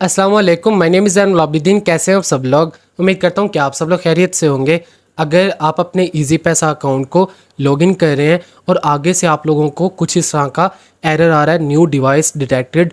अस्सलाम वालेकुम, my name is Zainul Abidin. कैसे हो आप सब लोग? उम्मीद करता हूँ कि आप सब लोग खैरियत से होंगे। अगर आप अपने इजी पैसा अकाउंट को लॉगिन कर रहे हैं और आगे से आप लोगों को कुछ इस तरह का एरर आ रहा है, new device detected,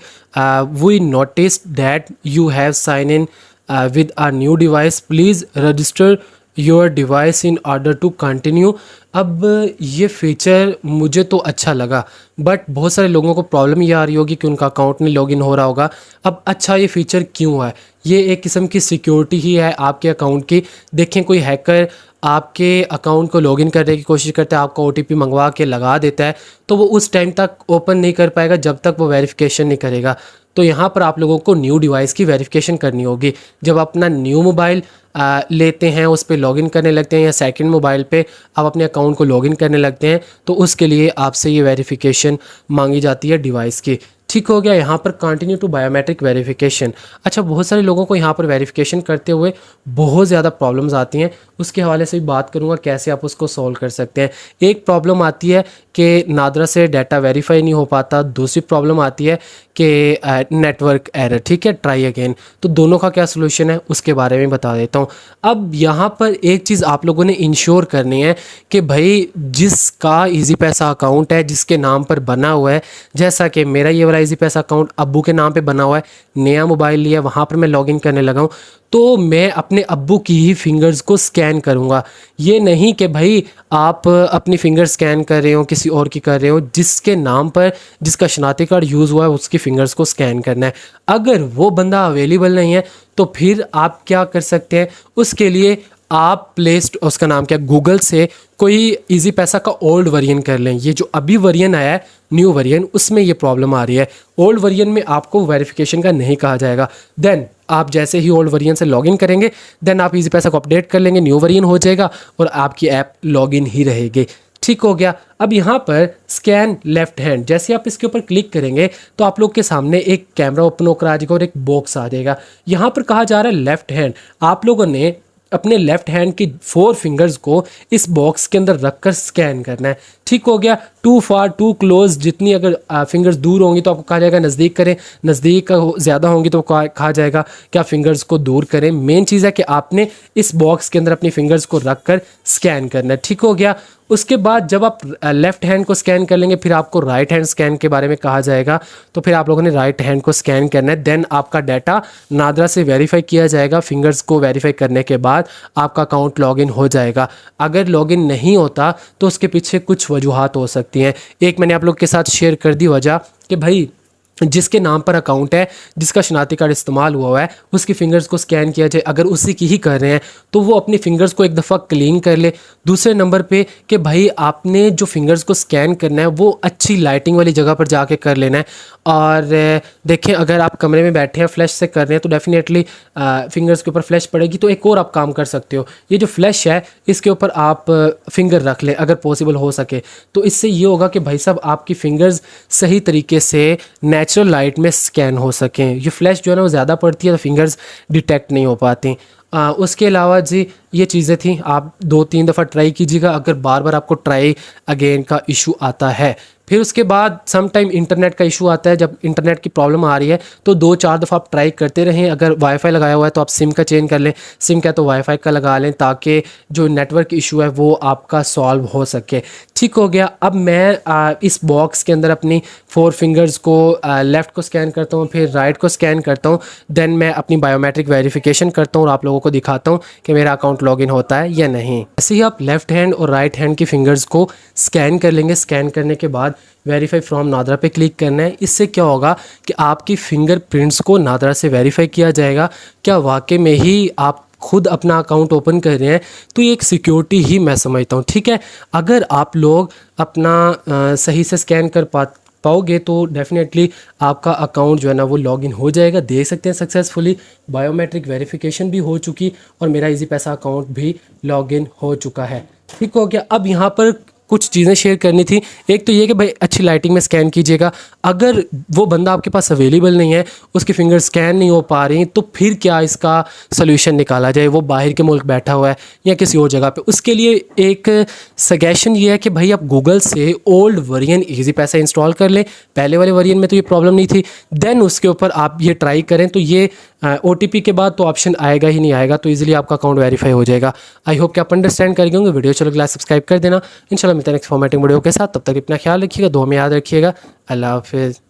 we notice that you have sign in with a new device, please register your device in order to continue. अब ये फीचर मुझे तो अच्छा लगा, बट बहुत सारे लोगों को प्रॉब्लम ये आ रही होगी कि उनका अकाउंट नहीं लॉगिन हो रहा होगा। अब अच्छा ये फीचर क्यों है? ये एक किस्म की सिक्योरिटी ही है आपके अकाउंट की। देखें, कोई हैकर आपके अकाउंट को लॉगिन करने की कोशिश करता है, आपका ओटीपी मंगवा के लगा देता है, तो वो उस टाइम तक ओपन नहीं कर पाएगा जब तक वो वेरिफिकेशन नहीं करेगा। तो यहाँ पर आप लोगों को न्यू डिवाइस की वेरिफिकेशन करनी होगी। जब अपना न्यू मोबाइल लेते हैं, उस पर लॉगिन करने लगते हैं, या सेकंड मोबाइल पे आप अपने अकाउंट को लॉगिन करने लगते हैं, तो उसके लिए आपसे ये वेरिफिकेशन मांगी जाती है डिवाइस की। ठीक हो गया। यहाँ पर कंटिन्यू टू बायोमेट्रिक वेरिफिकेशन। अच्छा, बहुत सारे लोगों को यहाँ पर वेरिफिकेशन करते हुए बहुत ज़्यादा प्रॉब्लम्स आती हैं, उसके हवाले से भी बात करूँगा कैसे आप उसको सॉल्व कर सकते हैं। एक प्रॉब्लम आती है कि नादरा से डाटा वेरीफाई नहीं हो पाता, दूसरी प्रॉब्लम आती है कि नेटवर्क एरर। ठीक है, ट्राई अगेन। तो दोनों का क्या सोल्यूशन है उसके बारे में बता देता हूँ। अब यहाँ पर एक चीज़ आप लोगों ने इंश्योर करनी है कि भाई जिसका इजी पैसा अकाउंट है, जिसके नाम पर बना हुआ है, जैसा कि मेरा ये वाला इजी पैसा अकाउंट अब्बू के नाम पे बना हुआ है, नया मोबाइल लिया, वहाँ पर मैं लॉगिन करने लगा हूँ, तो मैं अपने अब्बू की ही फिंगर्स को स्कैन करूँगा। ये नहीं कि भाई आप अपनी फिंगर स्कैन कर रहे हो, किसी और की कर रहे हो। जिसके नाम पर जिसका शनाख्ती कार्ड यूज़ हुआ है उसकी फिंगर्स को स्कैन करना है। अगर वो बंदा अवेलेबल नहीं है तो फिर आप क्या कर सकते हैं, उसके लिए आप उसका नाम क्या, गूगल से कोई इजी पैसा का ओल्ड वर्जन कर लें। ये जो अभी वर्जन आया है, न्यू वर्जन, उसमें ये प्रॉब्लम आ रही है। ओल्ड वर्जन में आपको वेरिफिकेशन का नहीं कहा जाएगा। देन आप जैसे ही ओल्ड वर्जन से लॉगिन करेंगे, देन आप इजी पैसा को अपडेट कर लेंगे, न्यू वर्जन हो जाएगा और आपकी ऐप लॉगिन ही रहेगी। ठीक हो गया। अब यहाँ पर स्कैन लेफ्ट हैंड, जैसे आप इसके ऊपर क्लिक करेंगे तो आप लोग के सामने एक कैमरा ओपन होकर आ जाएगा और एक बॉक्स आ जाएगा। यहाँ पर कहा जा रहा है लेफ्ट हैंड। आप लोगों ने अपने लेफ्ट हैंड की 4 फिंगर्स को इस बॉक्स के अंदर रखकर स्कैन करना है। ठीक हो गया। टू फार टू क्लोज, जितनी अगर फिंगर्स दूर होंगी तो आपको कहा जाएगा नज़दीक करें, नज़दीक ज़्यादा होंगी तो कहा जाएगा कि आप फिंगर्स को दूर करें। मेन चीज़ है कि आपने इस बॉक्स के अंदर अपनी फिंगर्स को रख कर स्कैन करना है। ठीक हो गया। उसके बाद जब आप लेफ्ट हैंड को स्कैन कर लेंगे, फिर आपको राइट हैंड स्कैन के बारे में कहा जाएगा, तो फिर आप लोगों ने राइट हैंड को स्कैन करना है। देन आपका डाटा नादरा से वेरीफाई किया जाएगा। फिंगर्स को वेरीफाई करने के बाद आपका अकाउंट लॉगिन हो जाएगा। अगर लॉगिन नहीं होता तो उसके पीछे कुछ वजूहात हो सकती हैं। एक मैंने आप लोग के साथ शेयर कर दी वजह कि भाई जिसके नाम पर अकाउंट है, जिसका शनाख्ती कार्ड इस्तेमाल हुआ है, उसकी फिंगर्स को स्कैन किया जाए। अगर उसी की ही कर रहे हैं तो वो अपनी फिंगर्स को एक दफ़ा क्लीन कर ले। दूसरे नंबर पे कि भाई आपने जो फिंगर्स को स्कैन करना है वो अच्छी लाइटिंग वाली जगह पर जाके कर लेना है। और देखें, अगर आप कमरे में बैठे हैं, फ्लैश से कर रहे हैं, तो डेफिनेटली फिंगर्स के ऊपर फ्लैश पड़ेगी। तो एक और आप काम कर सकते हो, ये जो फ्लैश है इसके ऊपर आप फिंगर रख लें अगर पॉसिबल हो सके। तो इससे ये होगा कि भाई साहब आपकी फिंगर्स सही तरीके से नेचुरल लाइट में स्कैन हो सकें। ये फ्लैश जो है ना वो ज़्यादा पड़ती है तो फिंगर्स डिटेक्ट नहीं हो पाती। उसके अलावा जी ये चीज़ें थी, आप 2-3 दफ़ा ट्राई कीजिएगा अगर बार बार आपको ट्राई अगेन का इशू आता है। फिर उसके बाद सम टाइम इंटरनेट का इशू आता है। जब इंटरनेट की प्रॉब्लम आ रही है तो 2-4 दफ़ा आप ट्राई करते रहें। अगर वाईफाई लगाया हुआ है तो आप सिम का चेंज कर लें, सिम क्या तो वाईफाई का लगा लें, ताकि जो नेटवर्क इशू है वो आपका सॉल्व हो सके। ठीक हो गया। अब मैं इस बॉक्स के अंदर अपनी 4 फिंगर्स को लेफ़्ट को स्कैन करता हूँ, फिर राइट को स्कैन करता हूँ। देन मैं अपनी बायोमेट्रिक वेरिफिकेशन करता हूँ और आप लोगों को दिखाता हूँ कि मेरा अकाउंट लॉगिन होता है या नहीं। ऐसे ही आप लेफ़्ट हैंड और राइट हैंड की फिंगर्स को स्कैन कर लेंगे। स्कैन करने के बाद वेरीफाई फ्रॉम नादरा पे क्लिक करना है। इससे क्या होगा कि आपकी फिंगरप्रिंट्स को नादरा से वेरीफाई किया जाएगा। क्या वाकई में ही आप खुद अपना अकाउंट ओपन कर रहे हैं? तो ये एक सिक्योरिटी ही मैं समझता हूँ। ठीक है, अगर आप लोग अपना सही से स्कैन कर पाओगे तो डेफिनेटली आपका अकाउंट जो है ना वो लॉगिन हो जाएगा। देख सकते हैं सक्सेसफुली बायोमेट्रिक वेरिफिकेशन भी हो चुकी और मेरा इजी पैसा अकाउंट भी लॉगिन हो चुका है। ठीक हो गया। अब यहाँ पर कुछ चीज़ें शेयर करनी थी। एक तो ये कि भाई अच्छी लाइटिंग में स्कैन कीजिएगा। अगर वो बंदा आपके पास अवेलेबल नहीं है, उसकी फिंगर स्कैन नहीं हो पा रही, तो फिर क्या इसका सोल्यूशन निकाला जाए? वो बाहर के मुल्क बैठा हुआ है या किसी और जगह पे, उसके लिए एक सजेशन ये है कि भाई आप गूगल से ओल्ड वर्जन ईजी पैसा इंस्टॉल कर लें। पहले वाले वर्जन में तो ये प्रॉब्लम नहीं थी, देन उसके ऊपर आप ये ट्राई करें तो ये OTP के बाद तो ऑप्शन आएगा ही नहीं आएगा, तो इजीली आपका अकाउंट वेरीफाई हो जाएगा। आई होप कि आप अंडरस्टैंड कर गए होंगे। वीडियो चलो ग्लास सब्सक्राइब कर देना। इंशाल्लाह मिलते हैं नेक्स्ट फॉर्मेटिंग वीडियो के साथ। तब तक अपना ख्याल रखिएगा, दुआ में याद रखिएगा। अल्लाह हाफिज़।